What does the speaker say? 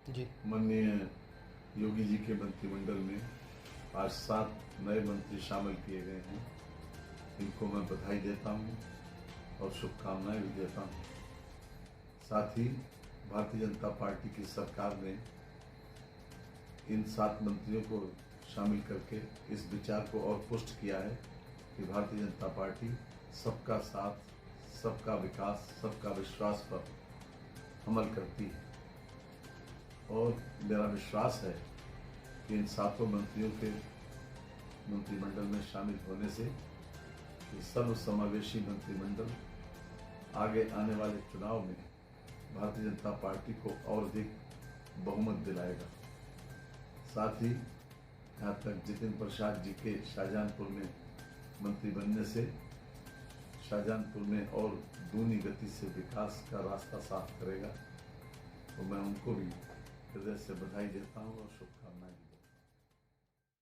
जी। माननीय योगी जी के मंत्रिमंडल में आज 7 नए मंत्री शामिल किए गए हैं। इनको मैं बधाई देता हूं और शुभकामनाएं भी देता हूं। साथ ही भारतीय जनता पार्टी की सरकार ने इन 7 मंत्रियों को शामिल करके इस विचार को और पुष्ट किया है कि भारतीय जनता पार्टी सबका साथ, सबका विकास, सबका विश्वास पर अमल करती है। और मेरा विश्वास है कि इन 7 मंत्रियों के मंत्रिमंडल में शामिल होने से ये सर्वसमावेशी मंत्रिमंडल आगे आने वाले चुनाव में भारतीय जनता पार्टी को और अधिक बहुमत दिलाएगा। साथ ही यहाँ तक जितिन प्रसाद जी के शाहजहांपुर में मंत्री बनने से शाहजहांपुर में और दूनी गति से विकास का रास्ता साफ करेगा। तो मैं उनको भी हृदय से बधाई देता हूँ और शुभकामनाएं।